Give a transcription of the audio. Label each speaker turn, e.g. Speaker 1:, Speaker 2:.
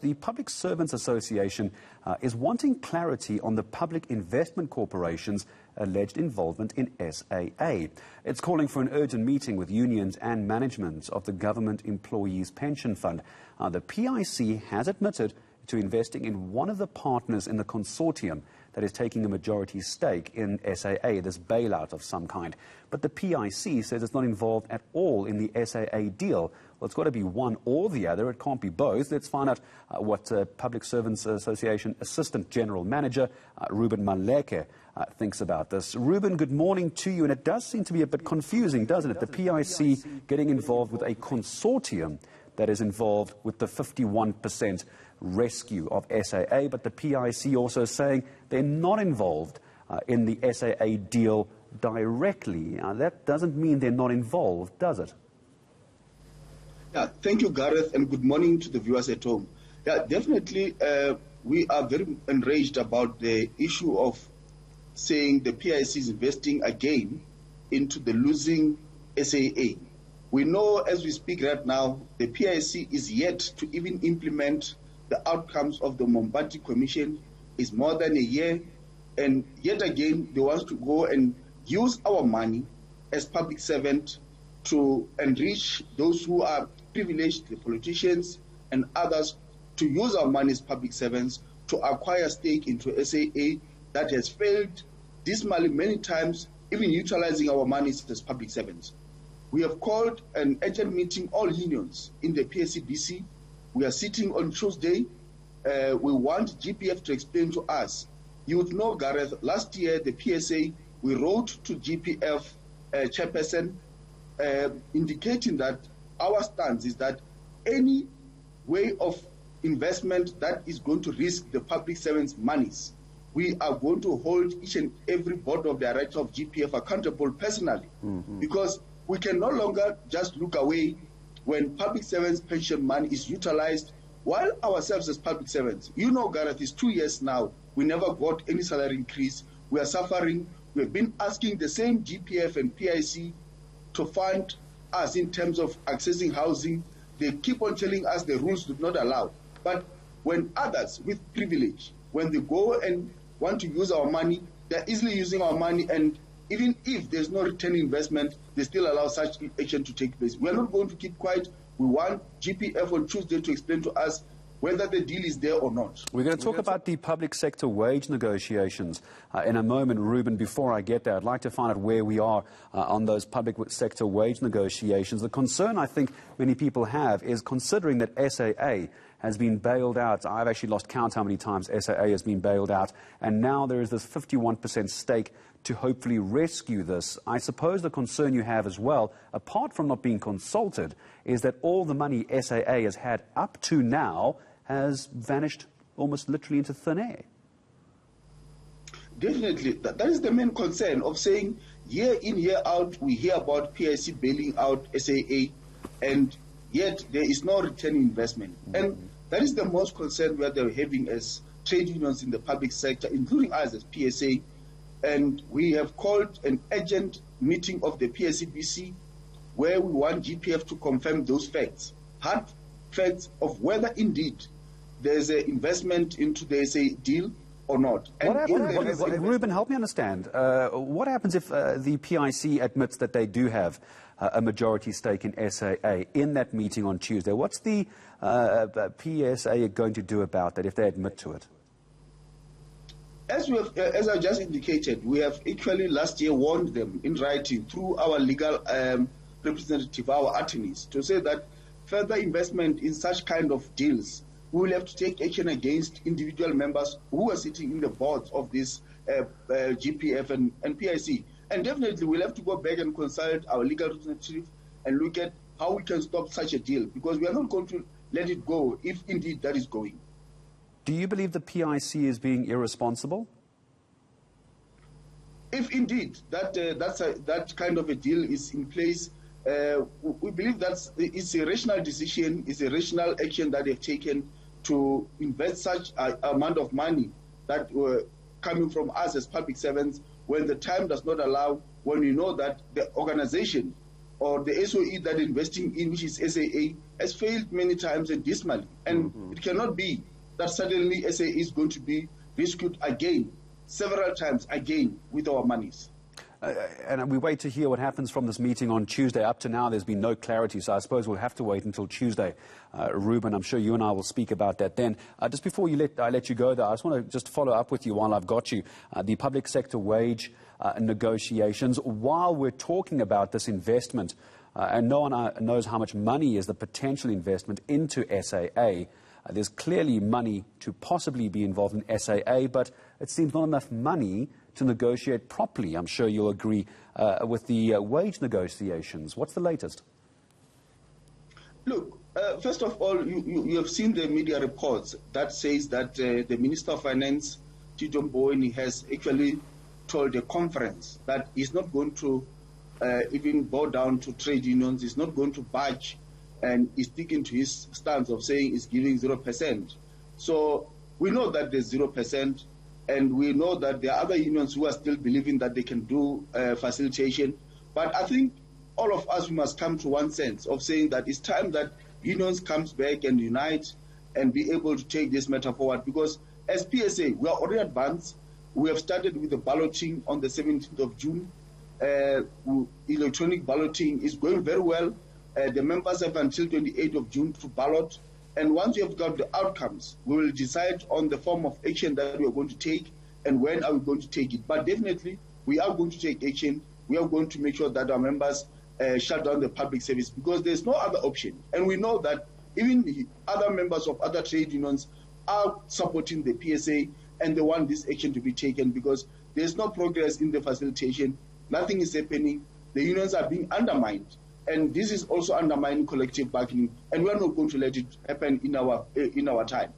Speaker 1: The Public Servants Association is wanting clarity on the Public Investment Corporation's alleged involvement in SAA. It's calling for an urgent meeting with unions and management of the Government Employees Pension Fund. The PIC has admitted to investing in one of the partners in the consortium that is taking a majority stake in SAA, this bailout of some kind. But the PIC says it's not involved at all in the SAA deal. Well, it's got to be one or the other. It can't be both. Let's find out what Public Servants Association Assistant General Manager Reuben Maleka thinks about this. Reuben, good morning to you. And it does seem to be a bit confusing, doesn't it? The PIC getting involved with a consortium that is involved with the 51% rescue of SAA, but the PIC also saying they're not involved in the SAA deal directly. Now, that doesn't mean they're not involved, does it?
Speaker 2: Yeah, thank you, Gareth, and good morning to the viewers at home. Yeah, definitely, we are very enraged about the issue of saying the PIC is investing again into the losing SAA. We know as we speak right now, the PIC is yet to even implement the outcomes of the Mombati Commission. Is more than a year, and yet again they want to go and use our money as public servant to enrich those who are privileged, the politicians and others, to use our money as public servants to acquire stake into SAA that has failed dismally many times, even utilizing our money as public servants. We have called an urgent meeting, all unions in the PSCBC. We are sitting on Tuesday. We want GPF to explain to us. You would know, Gareth, last year the PSA, we wrote to GPF chairperson indicating that our stance is that any way of investment that is going to risk the public servants' monies, we are going to hold each and every board of directors of GPF accountable personally, because we can no longer just look away when public servants' pension money is utilized, while ourselves as public servants, you know, Gareth, it's 2 years now, we never got any salary increase. We are suffering. We have been asking the same GPF and PIC to fund us in terms of accessing housing. They keep on telling us the rules do not allow. But when others with privilege, when they go and want to use our money, they're easily using our money, and even if there's no return investment, they still allow such action to take place. We're not going to keep quiet. We want GPF on Tuesday to explain to us whether the deal is there or not.
Speaker 1: We're going to talk about the public sector wage negotiations in a moment, Reuben. Before I get there, I'd like to find out where we are on those public sector wage negotiations. The concern I think many people have is considering that SAA has been bailed out. I've actually lost count how many times SAA has been bailed out, and now there is this 51% stake to hopefully rescue this. I suppose the concern you have as well, apart from not being consulted, is that all the money SAA has had up to now has vanished almost literally into thin air.
Speaker 2: Definitely. That is the main concern of saying year in, year out, we hear about PIC bailing out SAA, and yet there is no return investment. And that is the most concern we are having as trade unions in the public sector, including us as PSA. And we have called an urgent meeting of the PSCBC where we want GPF to confirm those facts, hard facts of whether indeed there's an investment into the SA deal or not.
Speaker 1: Reuben, help me understand. What happens if the PIC admits that they do have a majority stake in SAA in that meeting on Tuesday? What's the PSA going to do about that if they admit to it?
Speaker 2: As I just indicated, we have actually last year warned them in writing through our legal representative, our attorneys, to say that further investment in such kind of deals, we will have to take action against individual members who are sitting in the boards of this GPF and PIC. And definitely we'll have to go back and consult our legal representative and look at how we can stop such a deal, because we are not going to let it go if indeed that is going.
Speaker 1: Do you believe the PIC is being irresponsible?
Speaker 2: If indeed that kind of a deal is in place, we believe it's a rational decision, it's a rational action that they've taken to invest such an amount of money that were coming from us as public servants when the time does not allow, when we know that the organization or the SOE that investing in, which is SAA, has failed many times and dismally. And it cannot be that suddenly SAA is going to be rescued again, several times again, with our monies.
Speaker 1: And we wait to hear what happens from this meeting on Tuesday. Up to now, there's been no clarity, so I suppose we'll have to wait until Tuesday. Reuben, I'm sure you and I will speak about that then. Just before I let you go, though, I just want to just follow up with you while I've got you. The public sector wage negotiations. While we're talking about this investment, and no one knows how much money is the potential investment into SAA, there's clearly money to possibly be involved in SAA, but it seems not enough money to negotiate properly. I'm sure you'll agree with the wage negotiations. What's the latest?
Speaker 2: Look, first of all, you have seen the media reports that says that the Minister of Finance, Tito Mboweni, has actually told a conference that he's not going to even bow down to trade unions, he's not going to budge, and he's sticking to his stance of saying he's giving 0%. So we know that there's 0%. And we know that there are other unions who are still believing that they can do facilitation. But I think all of us must come to one sense of saying that it's time that unions comes back and unite and be able to take this matter forward. Because as PSA, we are already advanced. We have started with the balloting on the 17th of June. Electronic balloting is going very well. The members have until 28th of June to ballot. And once we have got the outcomes, we will decide on the form of action that we are going to take and when are we going to take it. But definitely, we are going to take action. We are going to make sure that our members shut down the public service because there's no other option. And we know that even the other members of other trade unions are supporting the PSA and they want this action to be taken because there's no progress in the facilitation. Nothing is happening. The unions are being undermined. And this is also undermining collective bargaining, and we are not going to let it happen in our time.